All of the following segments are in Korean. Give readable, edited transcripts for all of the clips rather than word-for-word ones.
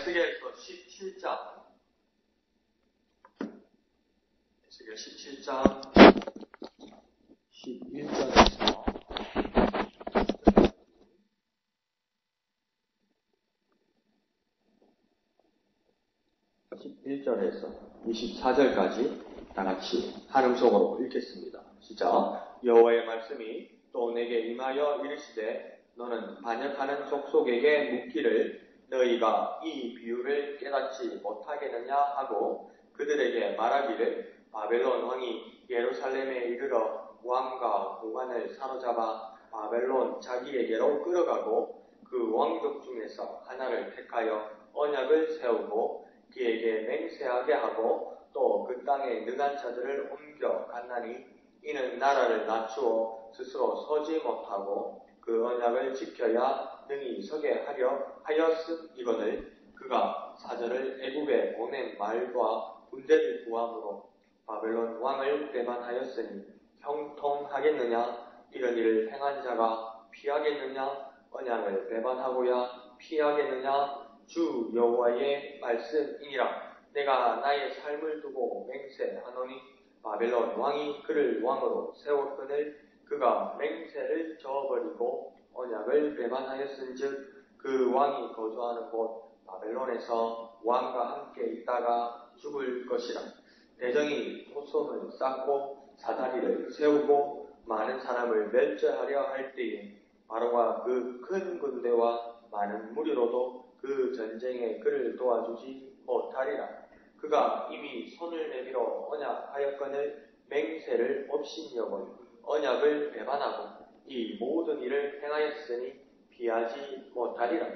에스겔서 17장. 에스겔 17장 11절에서 24절까지 다 같이 한음성으로 읽겠습니다. 시작. 여호와의 말씀이 또 내게 임하여 이르시되 너는 반역하는 족속에게 묻기를 너희가 이 비유를 깨닫지 못하겠느냐 하고 그들에게 말하기를 바벨론 왕이 예루살렘에 이르러 왕과 고관을 사로잡아 바벨론 자기에게로 끌어가고 그 왕족 중에서 하나를 택하여 언약을 세우고 그에게 맹세하게 하고 또 그 땅에 능한 자들을 옮겨 갔나니 이는 나라를 낮추어 스스로 서지 못하고 그 언약을 지켜야 능히 서게 하려 하였음이거늘 그가 사절을 애굽에 보낸 말과 군대를 구함으로 바벨론 왕을 배반하였으니 형통하겠느냐 이런 일을 행한 자가 피하겠느냐 언약을 배반하고야 피하겠느냐 주 여호와의 말씀이니라. 내가 나의 삶을 두고 맹세하노니 바벨론 왕이 그를 왕으로 세웠거늘 그가 맹세를 저어버리고 언약을 배반하였은즉 그 왕이 거주하는 곳 바벨론에서 왕과 함께 있다가 죽을 것이라. 대정이 호손을 쌓고 사다리를 세우고 많은 사람을 멸절하려 할 때에 바로가 그 큰 군대와 많은 무리로도 그 전쟁에 그를 도와주지 못하리라. 그가 이미 손을 내밀어 언약하였거늘 맹세를 업신여고 언약을 배반하고 이 모든 일을 행하였으니 피하지 못하리라.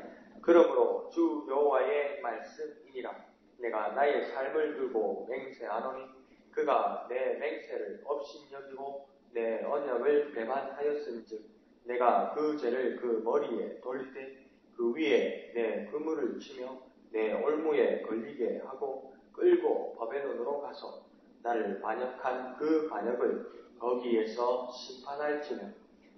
그러므로 주 여호와의 말씀이니라. 내가 나의 삶을 두고 맹세하노니 그가 내 맹세를 업신여기고 내 언약을 배반하였은즉 내가 그 죄를 그 머리에 돌릴 때 그 위에 내 그물을 치며 내 올무에 걸리게 하고 끌고 바벨론으로 가서 나를 반역한 그 반역을 거기에서 심판할지며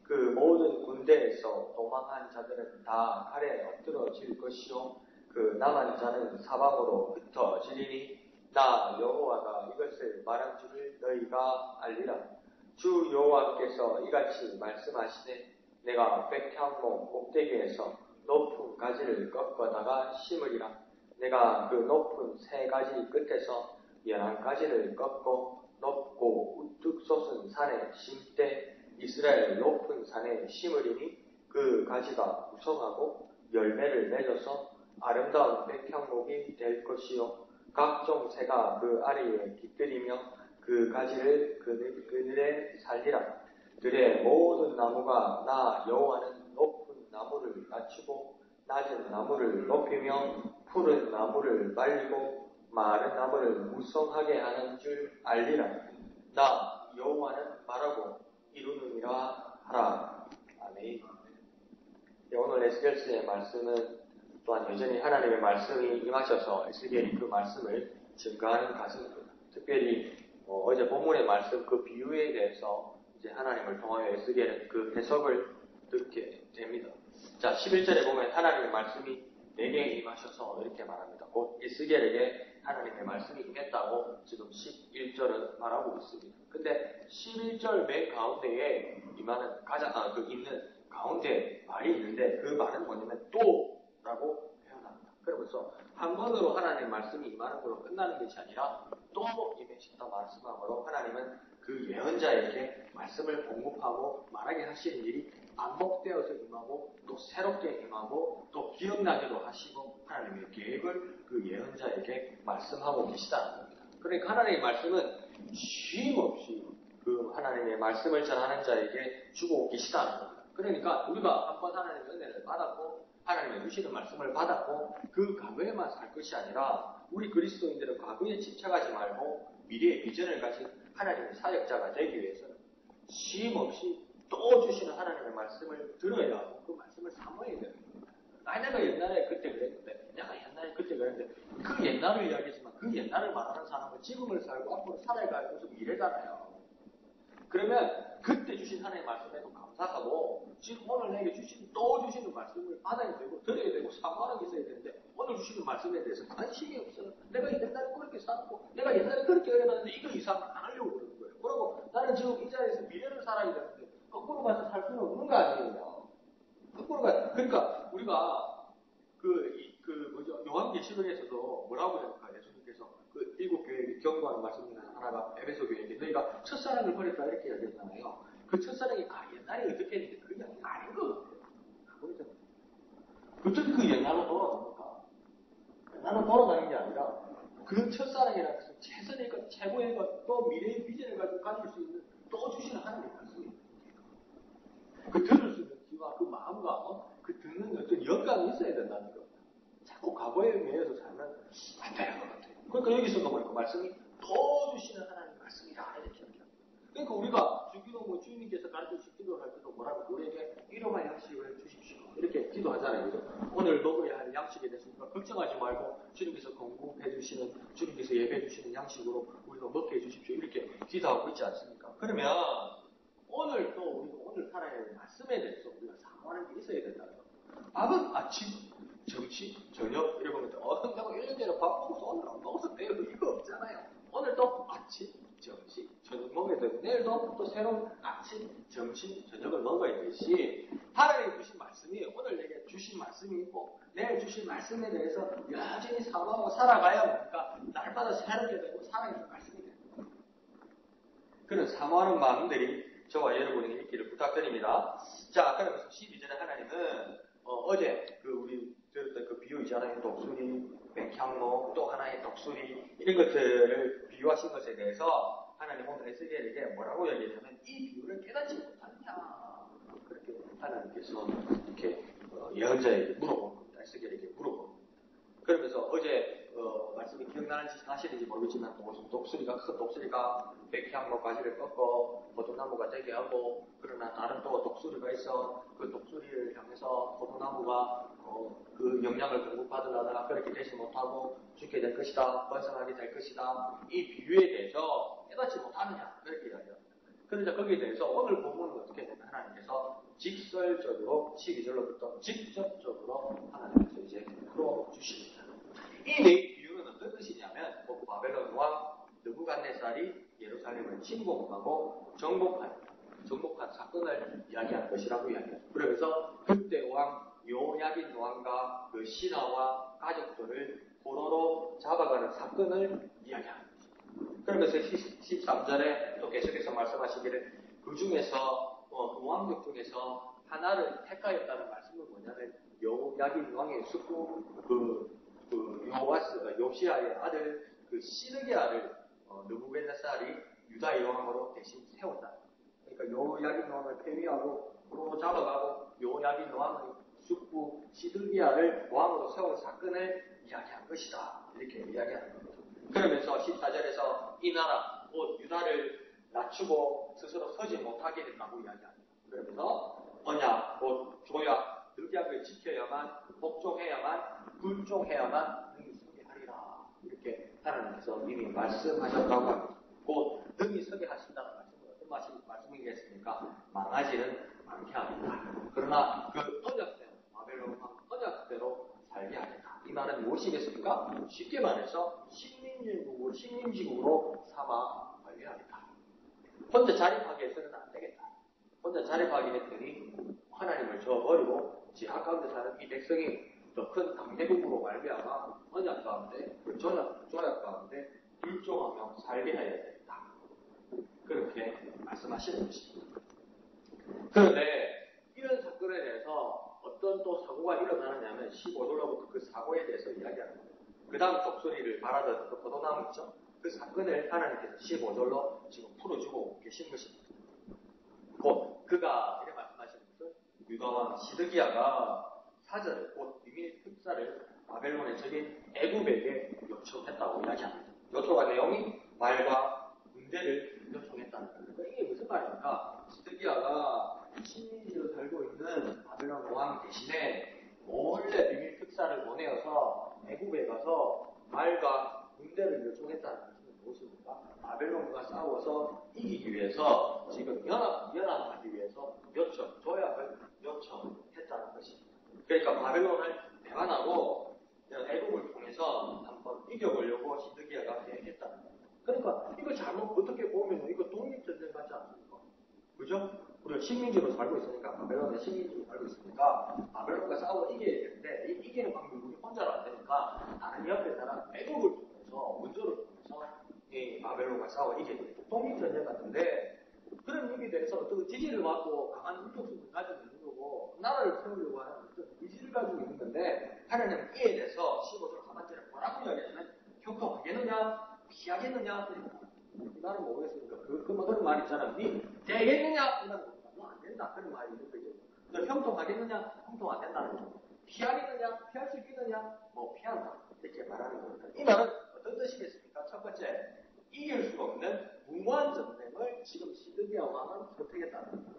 그 모든 군대에서 도망한 자들은 다 칼에 엎드러질 것이요 그 남은 자는 사방으로 흩어지리니 나 여호와가 이것을 말한 줄을 너희가 알리라. 주 여호와께서 이같이 말씀하시되 내가 백향목 꼭대기에서 높은 가지를 꺾어다가 심으리라. 내가 그 높은 세 가지 끝에서 11가지를 꺾고 높고 우뚝 솟은 산에 심되 이스라엘 높은 산에 심으리니 그 가지가 무성하고 열매를 맺어서 아름다운 백향목이 될 것이요 각종 새가 그 아래에 깃들이며 그 가지를 그늘에 살리라. 들의 모든 나무가 나 여호와는 높은 나무를 낮추고 낮은 나무를 높이며 푸른 나무를 말리고 마른 나무를 무성하게 하는 줄 알리라. 나 여호와는 말하고 이루느니라 하라. 아멘. 오늘 에스겔서의 말씀은 또한 여전히 하나님의 말씀이 임하셔서 에스겔이 그 말씀을 증가하는 가슴입니다. 특별히 어제 본문의 말씀 그 비유에 대해서 이제 하나님을 통하여 에스겔은 그 해석을 듣게 됩니다. 자, 11절에 보면 하나님의 말씀이 내게 임하셔서 이렇게 말합니다. 곧 에스겔에게 하나님의 말씀이 임했다고 지금 11절은 말하고 있습니다. 근데 11절 맨 가운데에 임하는 있는 가운데 말이 있는데 그 말은 뭐냐면 또라고 표현합니다. 그러면서 한 번으로 하나님의 말씀이 임하는 걸로 끝나는 것이 아니라 또 임하셨다 말씀함으로 하나님은 그 예언자에게 말씀을 공급하고 말하게 하시는 일이 반복되어서 임하고 또 새롭게 임하고 또 기억나기도 하시고 하나님의 계획을 그 예언자에게 말씀하고 계시다는 겁니다. 그러니까 하나님의 말씀은 쉼없이 그 하나님의 말씀을 전하는 자에게 주고 계시다는 겁니다. 그러니까 우리가 한번 하나님의 은혜를 받았고 하나님의 주시는 말씀을 받았고 그 과거에만 살 것이 아니라 우리 그리스도인들은 과거에 집착하지 말고 미래의 비전을 가진 하나님의 사역자가 되기 위해서는 쉼없이 또 주시는 하나님의 말씀을 들어야 하고 그 말씀을 사모해야 됩니다. 내가 옛날에 그때 그랬는데 내가 옛날에 그때 그랬는데 그 옛날을 이야기하지만 그 옛날을 말하는 사람은 지금을 살고 앞으로 살아갈 모습 미래잖아요. 그러면 그때 주신 하나님의 말씀에도 감사하고 지금 오늘 내게 또 주시는 말씀을 받아야 되고 들어야 되고 사모하는 게 있어야 되는데 오늘 주시는 말씀에 대해서 관심이 없어요. 내가 옛날에 그렇게 살았고, 내가 옛날에 그렇게 해놨는데 이거 이상 안 하려고 그러는 거예요. 그리고 나는 지금 이 자리에서 미래를 살아야 되는데, 거꾸로 가서 살 수는 없는 거 아니에요. 거꾸로 가요. 그러니까 우리가 요한계시록에서도 뭐라고 합니까? 예수님께서 그 일곱 교회에게 경고하는 말씀 중에 하나가 에베소 교회에게 너희가 첫사랑을 버렸다 이렇게 이야기했잖아요. 그 첫사랑이 옛날에 어떻게 했는데 그게 아닌 것 같아요. 보이죠? 어떻게 그 옛날로 돌아갑니까? 옛날로 돌아가는 게 아니라 그 첫사랑이라는 것은 최선의 것, 최고의 것, 또 미래의 비전을 가지고 가질 수 있는 또 주시는 하나님의 말씀입니다. 그 들을 수 있는 귀와 그 마음과 그 듣는 어떤 영감이 있어야 된다는 거. 자꾸 과거에 매여서 살면 안 되는 것 같아요. 그러니까 여기서도 보니까 말씀이 더 주시는 하나님의 말씀이다 이렇게 합니다. 그러니까 우리가 주기도 주님께서 가르쳐주신 기도를 할 때도 뭐라고 우리에게 일용할 양식을 주십시오 이렇게 기도하잖아요. 그죠? 오늘 먹어야 할 양식에 대해서 우리가 걱정하지 말고 주님께서 공급해 주시는 주님께서 예배해 주시는 양식으로 우리가 먹게 해 주십시오 이렇게 기도하고 있지 않습니까? 그러면 오늘 또 우리가 오늘 살아야 할 말씀에 대해서 우리가 사모하는 게 있어야 된다는 거예요. 밥은 아침, 점심, 저녁 이러고 있는데 내가 1년 전에 밥 먹어서 오늘 안 먹어서 돼요. 이거 없잖아요. 오늘 또 아침, 점심, 저녁 먹어야 되고 내일도 또 새로운 아침, 점심, 저녁을 먹어야 되시 하나님 주신 말씀이 오늘 내게 주신 말씀이 있고 내일 주신 말씀에 대해서 여전히 사모하고 살아가야 뭡니까? 날마다 새롭게 되고 살아있는 말씀이 됩니다. 그런 사모하는 마음들이 저와 여러분에게 있기를 부탁드립니다. 자, 그러면서 12절에 하나님은 어제 우리 들었던 그 비유 있잖아요. 독수리, 백향로, 또 하나의 독수리 이런 것들을 비유하신 것에 대해서 하나님 오늘 에스겔에게 뭐라고 얘기했냐면 이 비유를 깨닫지 못하느냐 그렇게 하나님께서 이렇게 예언자에게 물어본 겁니다. 에스겔에게 물어본 겁니다. 그러면서 어제 말씀이 기억나시는지 모르겠지만 독수리가 큰 독수리가 백향로 가지를 꺾고 포도나무가 되게 하고 그러나 다른 또 독수리가 있어 그 독수리를 향해서 포도나무가 그 영향을 공급받으려다가 그렇게 되지 못하고 죽게 될 것이다 번성하게 될 것이다 이 비유에 대해서 깨닫지 못하느냐 그렇게 이야기합니다. 그러자 거기에 대해서 오늘 본문은 어떻게 되면 하나님께서 직설적으로 12절로부터 직접적으로 하나님께서 이제 풀어주십니다. 이 네 비유는 어떤 뜻이냐면 바벨론 왕 느부갓네살이 예루살렘을 침공하고 정복한 사건을 이야기하는 것이라고 이야기합니다. 그러면서 그때 왕 요야긴 왕과 그 신하와 가족들을 포로로 잡아가는 사건을 이야기하는 것입니다. 그러면서 13절에 또 계속해서 말씀하시기를 그 중에서 그 왕족 중에서 하나를 택하였다는 말씀은 뭐냐면 요야긴 왕의 숙부 요시아의 아들 그 시드기야를 느부갓네살이 유다의 왕으로 대신 세웠다. 그러니까 요야긴 왕을 폐위하고 포로 잡아가고 요야긴 왕의 숙부 시드기야를 왕으로 세운 사건을 이야기한 것이다. 이렇게 이야기하는 겁니다. 그러면서 14절에서 이 나라 곧 유다를 낮추고 스스로 서지 못하게 된다고 이야기합니다. 그러면서 언약 곧 조약 늑약을 지켜야만 복종해야만 불종해야만 능히 서게 하리라 이렇게 하나님께서 이미 말씀하셨다고 합니다. 곧 능히 서게 하신다는 말씀은 어떤 말씀이겠습니까? 망하지는 않게 하겠다. 그러나 그 언약대로 바벨론 언약대로 살게 하겠다. 이 말은 무엇이겠습니까? 쉽게 말해서 식민지국으로 삼아 관리하겠다. 혼자 자립하게 해서는 안 되겠다. 혼자 자립하게 했더니 하나님을 저버리고 지하 가운데 사는 이 백성이 더 큰 강대국으로 말미암아 언약 가운데 조약 가운데 불종하며 살게 해야 되겠다. 그렇게 말씀하시는 것입니다. 그런데 이런 사건에 대해서 어떤 또 사고가 일어나느냐면 15절로부터 그 사고에 대해서 이야기하는 거예요. 그 다음 독수리를 바라던 그 포도나무 있죠? 그 사건을 하나님께서 15절로 지금 풀어주고 계신 것입니다. 곧 그가 이렇게 말씀하시는 것은 유다왕 시드기야가 사절을 곧 비밀 특사를 바벨론의 적인 애굽에게 요청했다고 이야기합니다. 요청한 내용이 말과 군대를 요청했다는 거예요. 그러니까 이게 무슨 말입니까? 시드기야가 식민지로 살고 있는 바벨론 왕 대신에 몰래 비밀 특사를 보내어서 애굽에 가서 말과 군대를 요청했다는 것은 무엇입니까? 바벨론과 싸워서 이기기 위해서 지금 연합하기 위해서 조약을 요청했다는 것입니다. 그러니까 바벨론을 배반하고 애국을 통해서 한번 이겨보려고 시드기야가 계획했다. 그러니까 이거 잘못 어떻게 보면 이거 독립전쟁 같지 않습니까? 그죠? 우리가 식민지로 살고 있으니까, 바벨론의 식민지로 살고 있으니까 바벨론과 싸워 이겨야 되는데 이기는 방법이 우리 혼자로 안 되니까 다른 옆에 나라 애국을 통해서 문조를 통해서 이 바벨론과 싸워 이겨야 되는 독립전쟁 같은데 그런 의미에 대해서 어떤 지지를 받고 강한 민족성을 가지고 있는 거고 나라를 세우려고 하는 어떤 의지를 가지고 있는 건데 하나님은 이에 대해서 15절 하반절에 뭐라고 이야기하냐면 형통하겠느냐 피하겠느냐 이 말은 모르겠으니까 그런 말 있잖아. 니 되겠느냐 이 말은 너 안 된다 그런 말이 있는 거죠. 너 형통하겠느냐 형통 안 된다는 거죠. 피하겠느냐 피할 수 있겠느냐 뭐 피한다 이렇게 말하는 겁니다. 이 말은 어떤 뜻이겠습니까? 첫 번째 이길 수 없는 무모한 전쟁을 지금 시드기야 왕은 선택했다는 겁니다.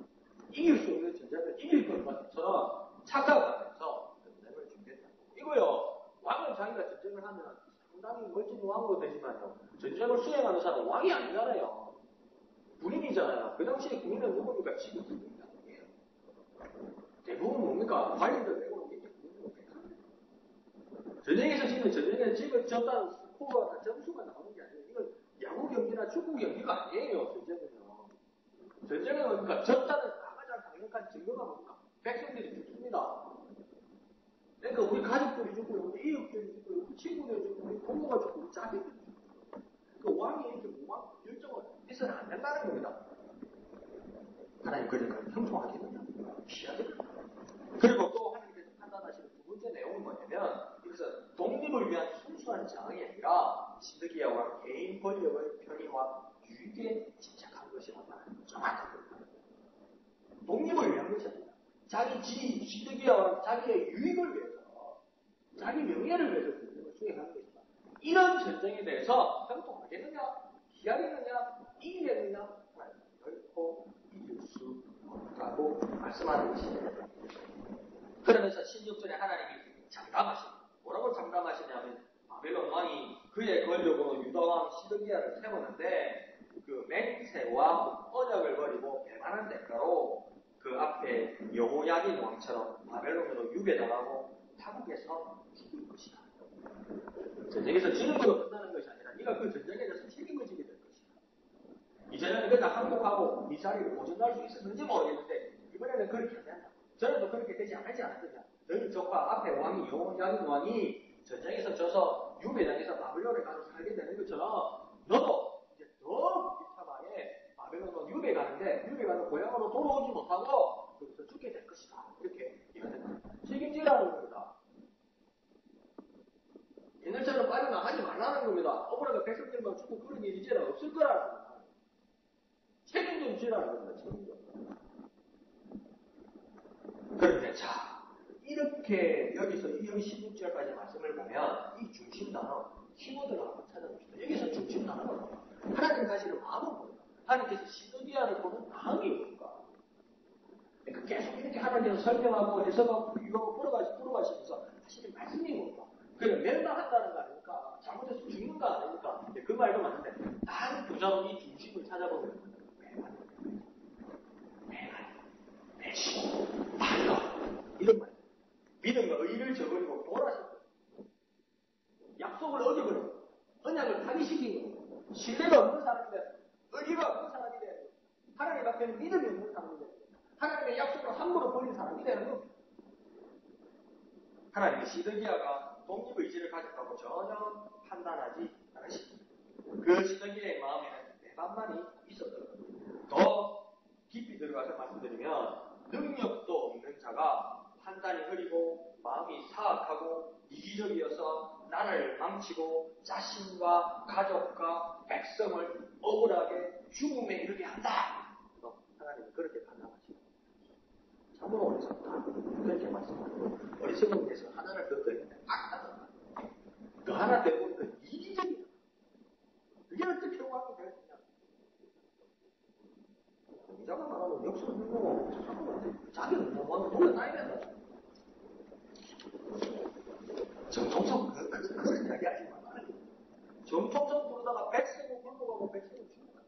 이길 수 없는 전쟁을 이길 것처럼 착각하면서 전쟁을 준비했다는 거고 이거요. 왕은 자기가 전쟁을 하면 상당히 멋진 왕으로 되지만요. 전쟁을 수행하는 사람은 왕이 아니잖아요. 군인이잖아요. 그 당시에 군인은 누굽니까? 지금 군인이 아니에요. 대부분 뭡니까? 관리들 대부분 이렇게 군인으로 택합니다. 전쟁에서 지금 전쟁에 지금 졌다는 스코어가 점수가 나오는 게 아니에요. 이건 야구 경기나 축구 경기가 아니에요. 전쟁은요. 전쟁은 뭡니까? 졌다는 가장 강력한 증거가 뭡니까? 백성들이 죽습니다. 그러니까 우리 가족들이 죽고, 우리 이웃들이 죽고, 우리 친구들이 죽고, 우리 부모가 죽고, 우리 자식들이 죽고. 그 왕이 이렇게 무방 결정을 해서는 안 된다는 겁니다. 하나님 그러니까 형통하겠느냐? 피하겠느냐? 그리고 또 하나님께서 판단하시는 두 번째 내용은 뭐냐면 이것은 독립을 위한 순수한 저항이 아니라 시드기야와 개인 권력의 편의와 유익에 집착한 것이라는 말은 정확한 겁니다. 독립을 위한 것이 아니라 자기 시드기야와 자기의 유익을 위해서 자기 명예를 위해서 전쟁을 수행하는 것이다. 이런 전쟁에 대해서 형통하겠느냐? 피하겠느냐? 이기겠느냐? 결코 이길 수 없다고 말씀하는 것입니다. 그러면서 16절에 하나님이 장담하십니다. 뭐라고 장담하시냐면 바벨론 왕이 그의 권력으로 유다 왕 시드기야를 세웠는데 그 맹세와 언약을 버리고 배반한 대가로 그 앞에 여호야긴 왕처럼 바벨론으로 유배당하고 타국에서 죽을 것이다. 전쟁에서 지는 걸로 끝나는 것이 아니라 네가 그 전쟁에 대해서 책임을 지게 될 것이다. 이전에는 그냥 항복하고 이 자리를 보존할 수 있었는지 모르겠는데 이번에는 그렇게 안 된다. 전에도 그렇게 되지 않았지 않았느냐. 너희 조카 앞에 왕이 여호야긴 왕이 전쟁에서 져서 유배당해서 바벨론에 가서 살게 되는 것처럼 너도 이제 더 비참하게 바벨론으로 유배 가는데 유배 가서 고향으로 돌아오지 못하고 거기서 죽게 될 것이다. 이렇게 이거는 책임지라는 겁니다. 옛날처럼 빠져나가지 말라는 겁니다. 억울하게 백성들만 죽고 그런 일이 이제는 없을 거라는 겁니다. 책임 좀 지라는 겁니다. 책임 좀. 그런데 자 이렇게 여기서 이 16절까지 말씀을 보면 이 중심 단어 키워드를 한번 찾아봅시다. 여기서 중심 단어가 하나님 가시는 마음은 뭘까? 하나님께서 시드기야를 보는 마음이 뭘까? 그러니까 계속 이렇게 하나님께서 설명하고 해석하고 이거 풀어가시면서 하시는 말씀이 뭘까? 그래 멸망한다는 거 아닙니까? 잘못해서 죽는 거 아닙니까? 그 말도 맞는데 다른 교장 이 중심을 찾아보면 배신, 반론 이런 말 믿음과 의를 저버리고 돌아섰고 약속을 어겨버리고 언약을 파기시키고 신뢰가 없는 사람이 되고 의리가 없는 사람이 되고 하나님 앞에는 믿음이 없는 사람이 되고 하나님의 약속을 함부로 버린 사람이 되는 겁니다. 하나님의 시드기야가 독립의지를 가졌다고 전혀 판단하지 않으십니다. 그 시드기야의 마음에는 배반만이 있었던 겁니다. 더 깊이 들어가서 말씀드리면 능력도 없는 자가 판단이 흐리고 마음이 사악하고 이기적이어서 나라를 망치고 자신과 가족과 백성을 억울하게 죽음에 이르게 한다. 하나님은 그렇게 판단하십니다. 참으로 어리석다. 그렇게 말씀하고 어리석은 데서 하나를 더 더했는데 악하다. 그 하나 되고 그 이기적이다. 그게 어떻게 왕이 될 수 있냐. 공자가 말하면 역사를 보고 자기는 왕을 돌려다녀야 된다. 정통성 그런 이야기 하지 말아요. 정통성 부르다가 백성을 굴복하고 백성을 죽는다.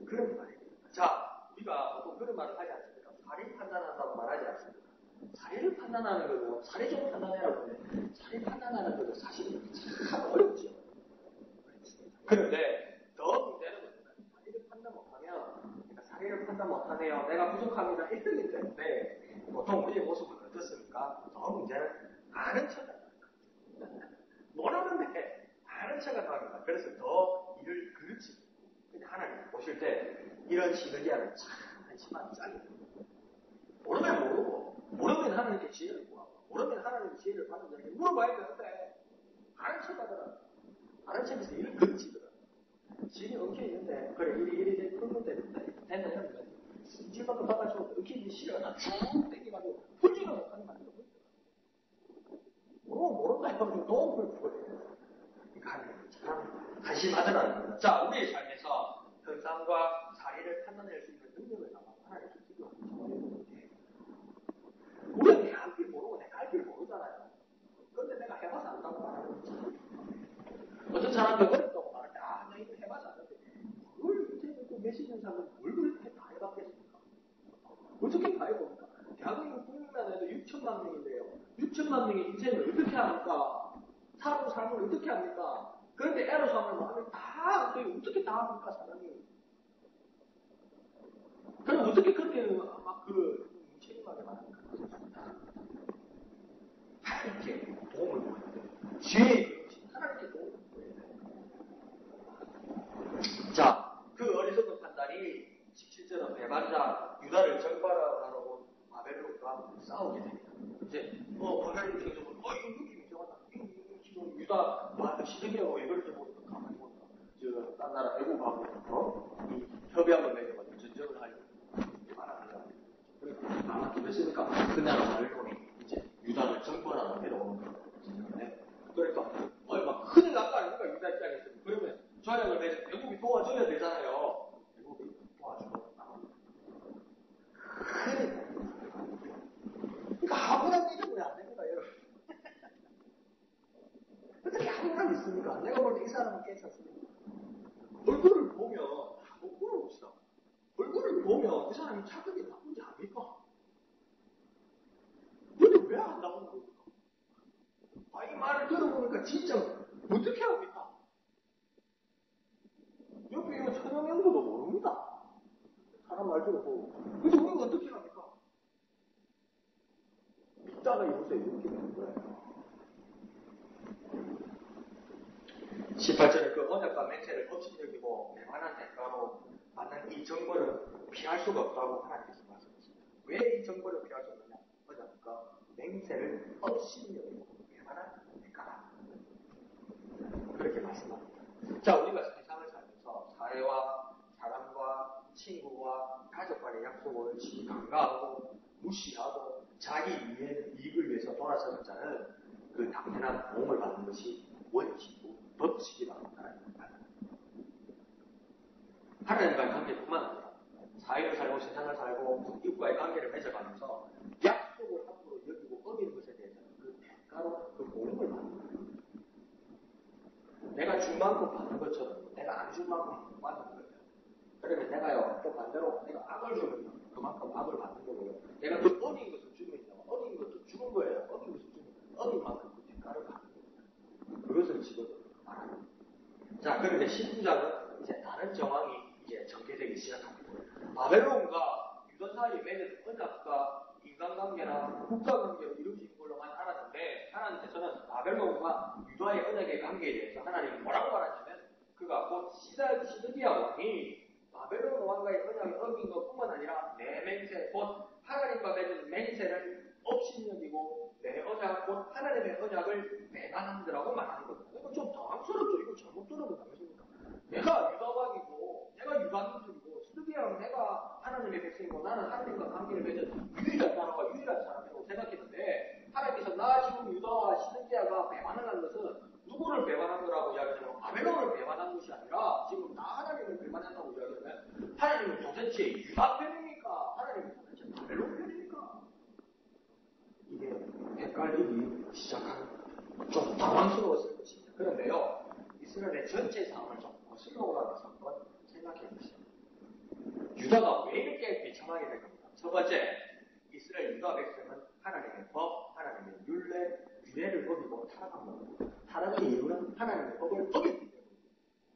그런 말이에요. 자, 우리가 보통 그런 말을 하지 않습니까? 사리 판단한다고 말하지 않습니다. 사리를 판단 판단하는 거고 사례 좀 판단해라고 하는데 사례 판단하는 것도 사실 참 어렵죠. 그런데 더 문제는 사례를 판단 못하면 내가 사례를 판단 못하네요. 내가 부족합니다. 이러기 때문에 보통 우리의 모습은 어떻습니까? 더 문제는 아는 척을 합니다. 모르는데 아는 척을 합니다. 그래서 더 일을 그르치. 근데 하나님 보실 때 이런 시너기아를 참 한심한 짝이에요. 모르면 모르고 모르면 하나님께 지혜를 구하고 모르면 하나님께 지혜를 받는 자에게 물어봐야 되는데 아는 척 하더라. 아는 척에서 일을 그르치더라. 지혜가 엉켜 있는데 그래 이리 풀면 되는데 된다 이러면 되지. 이질만큼 받아주고 엉켜 있는 시련을 쭉 땡겨가지고 풀지도 못하는 말이에요. 모른다 해가지고 도움을 부어요. 그러니까 참 한심하더라는 겁니다. 자, 우리의 삶에서 현상과 사례를 판단할 수 있는 능력을 담아 하나님께 기도하는 게 우리가 내 앞길 모르고 내 갈 길 모르잖아요. 그런데 내가 해봐서 안다고 말하는 거지. 어떤 사람이 어렵다고 말할 때 나 이거 해봐서 안는데 그걸 이제 몇십 년 살면 뭘 그렇게 다 해봤겠습니까? 어떻게 다 해봅니까? 대한민국 국민만 해도 6천만 명인데요. 6천만 명의 인생을 어떻게 합니까? 사람 삶을 어떻게 합니까? 그런데 애로사항을 말하면 다 어떻게 다 합니까 사람이? 그럼 어떻게 그렇게 막 무책임하게 말합니까? 하나님께 도움을 구해야 돼요. 지혜의 그릇이 하나님께 도움을 구해야 돼요. 자, 그 어리석은 판단이 17절은 배반자 유다를 정발하러 온 바벨론과 싸우게 됩니다. 이제 바벨론 입장에서는 이거 느낌이 좋았다. 지금 유다 시드기하고 이걸 좀 가만히 보니까 딴 나라 애국하고 이 협약을 맺어가지고 전쟁을 하려고 말합니다. 아마 그랬으니까 그 나라 바벨론이 이제 유다를 정벌하러 내려오는 거예요. 그러니까 막 큰일 났다 아닙니까 유다 입장에서. 그러면 조약을 맺은 애국이 도와줘야 되잖아요. 애국이 도와주고 나옵니다. 그러니까 아무나 믿으면 안 됩니다, 여러분. 어떻게 아무나 믿습니까? 내가 볼 때 이 사람은 괜찮습니다. 얼굴을 보면 봅시다. 얼굴을 보면 이 사람이 착하게 나쁜지 압니까? 근데 왜 안 나오는 겁니까? 이 말을 들어보니까 진짜 어떻게 합니까? 옆에 이거 천연명도도 모릅니다. 사람 말 들어보고. 근데 우리가 어떻게 합니까? 믿다가 요새 이렇게 되는 거예요. 18절에 그 언약과 맹세를 법칙적이고 배반한 대가로 받는 이 정벌을 피할 수가 없다고 하나님께서 말씀하십니다. 왜 이 정벌을 피할 수 없느냐? 언약과 맹세를 업신여기고 배반한 대가라. 그렇게 말씀합니다. 자, 우리가 세상을 살면서 사회와 사람과 친구와 가족과의 약속을 심히 간과하고 무시하고 자기 이익을 위해서 돌아서는 자는 그 당연한 도움을 받는 것이 원칙이고 법칙이라고 하나님입니다. 하나님과의 관계뿐만 아니라 사회를 살고 세상을 살고 이웃과의 관계를 맺어가면서 약속을 함부로 여기고 어기는 것에 대해서는 그 대가로 그 도움을 받는 거예요. 내가 준 만큼 받는 것처럼 내가 안 준 만큼 받는 거예요. 그러면 내가요 또 반대로 내가 악을 주면 그만큼 악을 받는 거고요. 내가 그 어긴 것을 주면 어긴 것도 주는 거예요. 어긴 것을 주면 어긴 만큼 그 대가를 받는 거예요. 그것을 지금 말합니다. 자, 그런데 19장은 이제 다른 정황이 이제 전개되기 시작합니다. 바벨론과 유다 사이에 맺은 언약과 인간관계나 국가관계로 이루어진 걸로만 알았는데 하나님께서는 바벨론과 유다의 언약의 관계에 대해서 하나님이 뭐라고 말하냐면 그가 곧 시드기야 왕이 바벨론 왕과의 언약을 어긴 것뿐만 아니라 내 맹세 곧 하나님과 맺은 맹세를 업신여기고 내 언약 곧 하나님의 언약을 배반한다라고 말하는 거예요. 이거 좀 당황스럽죠. 이거 잘못 들으면 당했습니까? 내가 유다왕이고 내가 유다민족이고 시드기야 내가 하나님의 백성이고 나는 하나님과 관계를 맺은 유일한 나라와 유일한 사람이라고 생각했는데 하나님께서 나 지금 유다와 시드기야가 배반을 한 것은 누구를 배반한 거라고 이야기하냐면 바벨론을 배반한 것이 아니라 지금 나 하나님을 배반한다고 이야기하면 하나님은 도대체 유다 편입니까? 하나님은 도대체 바벨론 편입니까? 이게 헷갈리기 시작하는 좀 당황스러웠을 것입니다. 그런데요, 이스라엘의 전체 상황을 좀 거슬러 올라가서 한번 생각해 보시죠. 유다가 왜 이렇게 비참하게 된 겁니까? 첫 번째, 이스라엘 유다 백성은 하나님의 법, 규례를 어기고 타락한 겁니다. 타락의 이유는 하나님의 법을 어겼기 때문입니다.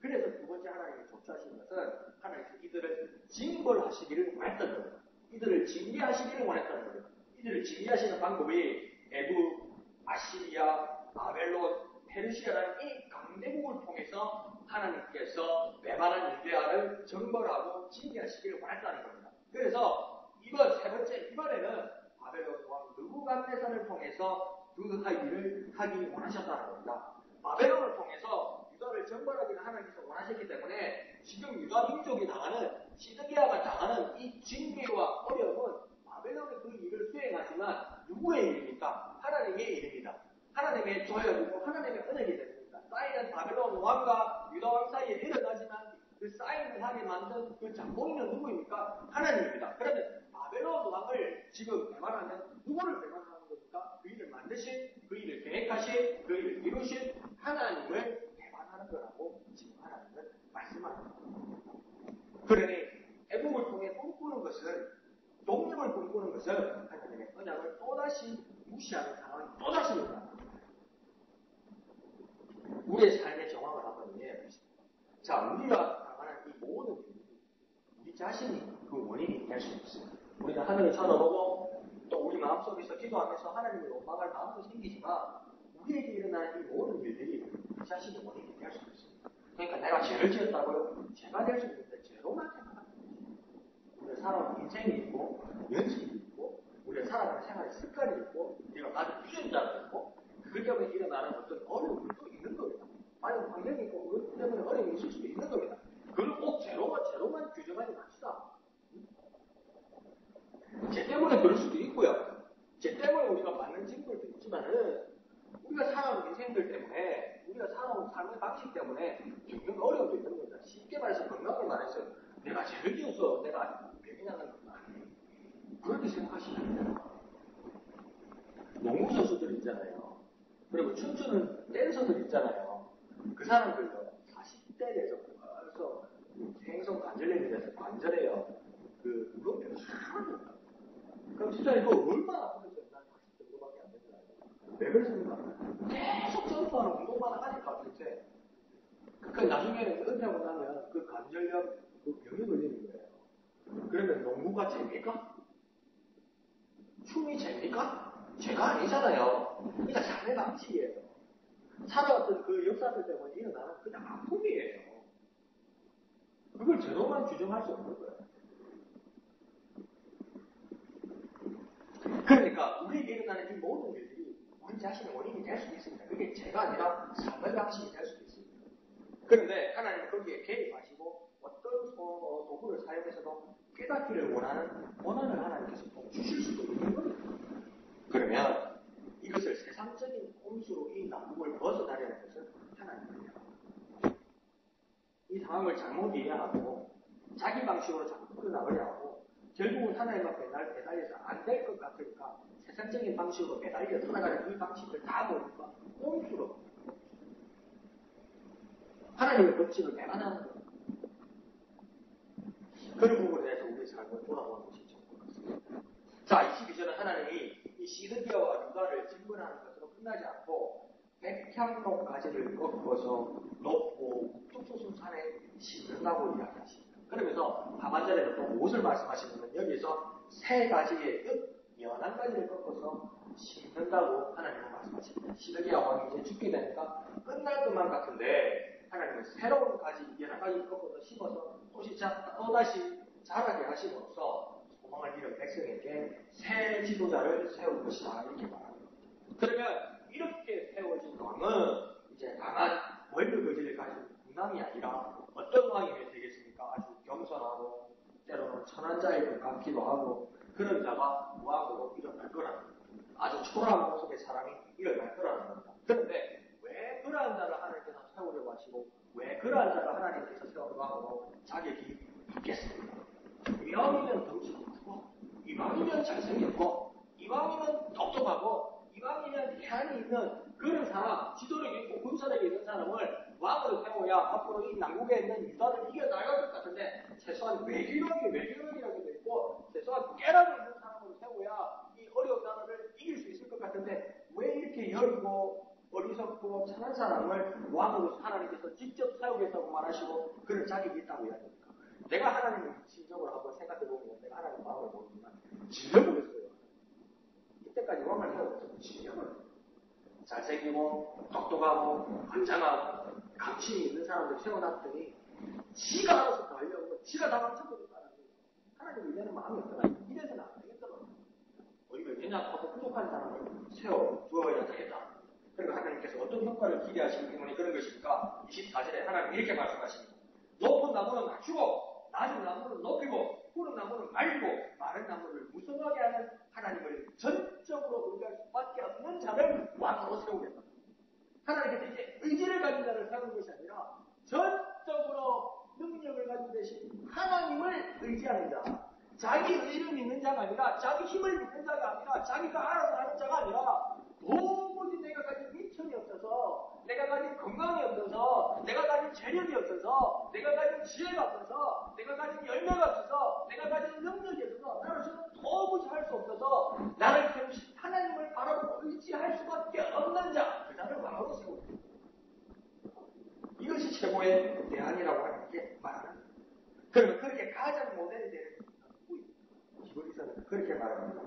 그래서 두 번째 하나님이 족주하신 것은 하나님께서 이들을 징벌하시기를 원했던 겁니다. 이들을 징계하시기를 원했던 겁니다. 이들을 징계하시는 방법이 애굽, 아시리아, 바벨론, 페르시아라는 이 강대국을 통해서 하나님께서 메마른 유대아를 정벌하고 징계하시기를 원했다는 겁니다. 그래서 이번에는 바벨론 왕 느부갓네살을 통해서 그 일을 하기 원하셨다는 겁니다. 바벨론을 통해서 유다를 정벌하기를 하나님께서 원하셨기 때문에 지금 유다 민족이 당하는 시드기야가 당하는 이 징계와 어려움은 바벨론이 그 일을 수행하지만 누구의 일입니까? 하나님의 일입니다. 하나님의 조약이고 하나님의 은혜이기 때문입니다. 쌓이는 바벨론 왕과 유다 왕 사이에 일어나지만 그 쌓임을 하게 만든 그 장본인은 누구입니까? 하나님입니다. 그러면 바벨론 왕을 지금 배반하는 누구를 배반하는 겁니까? 그 일을 만드신, 그 일을 계획하신, 그 일을 이루신 하나님을 배반하는 거라고 지금 하나님은 말씀하는 겁니다. 그러니 애국을 통해 꿈꾸는 것은, 독립을 꿈꾸는 것은 하나님의 언약을 또다시 무시하는 상황이 또다시 일어납니다. 우리의 삶의 정황을 한번 이해해 보시죠. 자, 우리가 당하는 이 모든 일이 우리 자신이 그 원인이 될 수 있습니다. 우리는 하늘을 쳐다보고 또 우리 마음속에서 기도하면서 하나님을 원망할 마음도 생기지만 우리에게 일어나는 이 모든 일들이 우리 자신의 원인이 될 수 있습니다. 그러니까 내가 죄를 지었다고요? 죄가 될 수 있는데 죄로만 생각하는 거죠. 우리가 살아온 인생이 있고 연식이 있고 우리가 살아가는 생활의 습관이 있고 우리가 가진 유전자가 있고 그것 때문에 일어나는 어떤 어려움도 있는 겁니다. 아니 환경이 있고 그것 때문에 어려움이 있을 수도 있는 겁니다. 그걸 꼭 죄로만 규정하지 맙시다. 죄 때문에 그럴 수도 있고요. 죄 때문에 우리가 받는 징벌도 있지만은 우리가 살아온 인생들 때문에 우리가 살아온 삶의 방식 때문에 겪는 어려움도 있는 겁니다. 쉽게 말해서 건강하게 말해서 내가 죄를 지어서 내가 병이 나는 건 아니에요. 그렇게 생각하시면 안 돼요. 농구 선수들 있잖아요. 그리고 춤추는 댄서들 있잖아요. 그 사람들도 40대 돼서 벌써 생성 관절염이 돼서 관절에요. 그 무릎뼈가 하나도 그럼 진짜 이거 얼마나 아프겠어요? 난 40 정도밖에 안 되더라고요. 왜 그렇습니까? 계속 점프하는 운동만 하니까 도대체. 그러니까 나중에는 은퇴하고 나면 그 관절염, 그 병이 걸리는 거예요. 그러면 농구가 죄입니까? 춤이 죄입니까? 죄가 아니잖아요. 그러니까 삶의 방식이에요. 살아왔던 그 역사들 때문에 일어나는 그냥 아픔이에요. 그걸 죄로만 규정할 수 없는 거예요. 그러니까 우리에게 일어나는 이 모든 일들이 우리 자신의 원인이 될 수도 있습니다. 그게 죄가 아니라 삶의 방식이 될 수도 있습니다. 그런데 하나님은 거기에 개입하시고 어떤 도구를 사용해서도 깨닫기를 원하는 원한을 하나님께서 주실 수도 있는 겁니다. 그러면 이것을 세상적인 꼼수로 이 난국을 벗어나려는 것은 하나님입니다. 이 상황을 잘못 이해하고 자기 방식으로 자꾸 끌어나가려 하고 결국은 하나님 앞에 날 매달려서 안 될 것 같으니까 세상적인 방식으로 매달려 살아가는 이 방식을 다 보니까 꼼수로 하나님의 법칙을 배반하는 거예요. 그런 부분에 대해서 우리의 삶을 돌아보는 것이 좋을 것 같습니다. 자, 22절은 하나님이 이 시드기야와 유다를 징벌하는 것으로 끝나지 않고 백향목 가지를 꺾어서 높고 뚝뚝 산에 심는다고 이야기하십니다. 그러면서 하반절에는 또 무엇을 말씀하시냐면 여기서 세 가지의 연한 가지를 꺾어서 심는다고 하나님은 말씀하십니다. 시드기야 왕이 이제 죽게 되니까 끝날 것만 같은데 하나님은 새로운 가지, 연한 가지를 꺾어서 심어서 또다시 자라게 하심으로써 소망을 잃은 백성에게 새 지도자를 세울 것이다 이렇게 말합니다. 그러면 이렇게 세워진 왕은 이제 강한 원력 의지를 가진 군왕이 아니라 어떤 왕이 되겠습니까? 아주 겸손하고 때로는 천한 자에 가깝기도 하고 그런 자가 왕으로 일어날 거라는 겁니다. 아주 초라한 모습의 사람이 일어날 거라는 겁니다. 그런데 왜 그러한 자를 하나님께서 세우려고 하시고 왜 그러한 자가 하나님께서 세운 왕으로 자격이 있겠습니까? 이왕이면 덩치도 크고 이왕이면 잘생겼고 이왕이면 똑똑하고 이왕이면 대안이 있는 그런 사람, 지도력이 있고 군사력이 있는 사람을 왕으로 세워야 앞으로 이 난국에 있는 유다를 이겨나갈 것 같은데 최소한 외교력이라고 되어 있고 최소한 깨라고 있는 사람으로 세워야 이 어려운 나라를 이길 수 있을 것 같은데 왜 넓고 어리석고 착한 사람을 왕으로 하나님께서 직접 사용했다고 말하시고 그를 자격이 있다고 이야기합니까? 내가 하나님을 심적으로 한번 생각해보면 내가 하나님 마음을 모르지만 질려버렸어요. 이때까지 왕을 세웠어요. 질려버렸어요. 잘생기고 똑똑하고 관장하고 감심이 있는 사람들 세워놨더니 지가 알아서 다 하려고 지가 다 망쳐버렸다는 거예요. 하나님 이제는 마음이 없더라. 이래서는 안 되겠더라고요. 오히려 연약하고 부족한 사람을 세워두어야 되겠다. 그리고 하나님께서 어떤 효과를 기대하시기 때문에 그런 것입니까? 24절에 하나님 이렇게 말씀하십니다. 높은 나무는 낮추고 낮은 나무는 높이고 푸른 나무는 말리고 마른 나무를 무성하게 하는 하나님을 전적으로 의지할 수밖에 없는 자를 왕으로 세우겠다. 하나님께서 이제 의지를 가진 자를 세우는 것이 아니라 전적으로 능력을 가진 대신 하나님을 의지하는 자, 자기 의를 믿는 자가 아니라 자기 힘을 믿는 자가 아니라 자기가 알아서 하는 자가 아니라 도무지 내가 가진 미천이 없어서 내가 가진 건강이 없어서 내가 가진 재력이 없어서 내가 가진 지혜가 없어서 내가 가진 열매가 없어서 내가 가진 능력이 없어서 나로서는 도무지 할 수 없어서 나를 세우신 하나님을 바라보고 의지할 수밖에 없는 자, 그 자를 왕으로 세웁니다. 이것이 최고의 대안이라고 하는 게 말하는 거예요. 그러면 그렇게 가장 모델이 되는 히브리서는 그렇게 말합니다.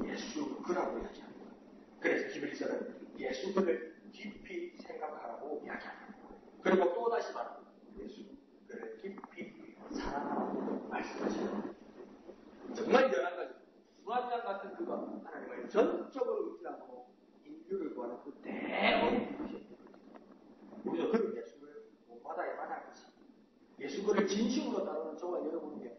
예수 그라고 이야기합니다. 그래서 히브리서는 예수 그를 깊이 생각하라고 이야기합니다. 그리고 또 다시 말합니다. 예수 그를 깊이 사랑하라고 말씀하십니다. 정말 연한 가지 수완장 같은 그가 하나님을 전적으로 의지하고 인류를 구하는 그 대어린 분이십니다. 우리도 그런 예수를 본받아야만 할 것입니다. 예수 그를 진심으로 따르는 저와 여러분이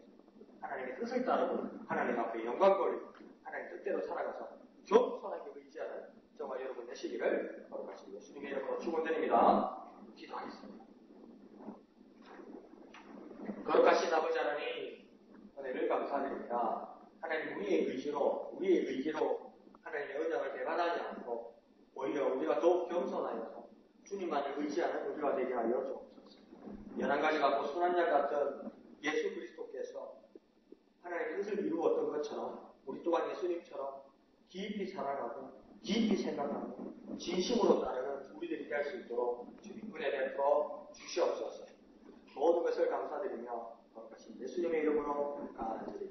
하나님의 뜻을 따르고 하나님 앞에 영광 돌리고 하나님 뜻대로 살아가서 겸손하게 의지하는 저와 여러분 되시기를 거룩하신 예수님의 이름으로 축원드립니다. 기도하겠습니다. 거룩하신 아버지 하나님 은혜를 감사드립니다. 하나님 우리의 의지로 하나님의 언약을 배반하지 않고 오히려 우리가 더욱 겸손하여서 주님만을 의지하는 우리가 되게 하여 주옵소서. 11가지 같고 순한 약 같은 예수 그리스도께서 하나님의 뜻을 이루었던 것처럼 우리 또한 예수님처럼 깊이 사랑하고 깊이 생각하고 진심으로 따르는 우리들이 될 수 있도록 주님 은혜 베풀어 주시옵소서. 모든 것을 감사드리며 거룩하신 예수님의 이름으로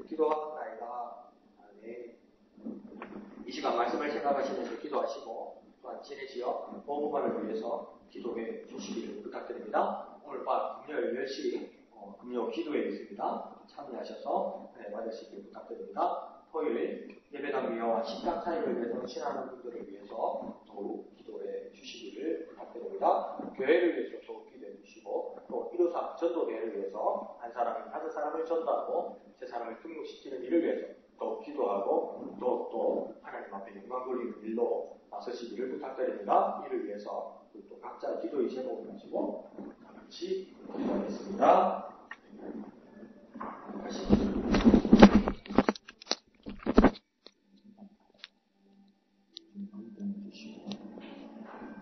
기도하옵나이다. 아멘. 이 시간 말씀을 생각하시면서 기도하시고 또한 지내지역 보호관을 위해서 기도해 주시기를 부탁드립니다. 오늘 밤 금요일 10시 금요 기도회 있습니다. 참여하셔서 받으시길 부탁드립니다. 토요일 예배당 위와 식당 사역을 위해서 신하는 분들을 위해서 더욱 기도해 주시기를 부탁드립니다. 교회를 위해서 더욱 기도해 주시고 또 1호사 전도회를 위해서 한 사람이 5사람을 전도하고 세 사람을 등록시키는 일을 위해서 더욱 기도하고 또 하나님 앞에 영광 돌리는 일로 나서시기를 부탁드립니다. 이를 위해서 또 각자 기도의 제목을 가지고 같이 기도하겠습니다. 다시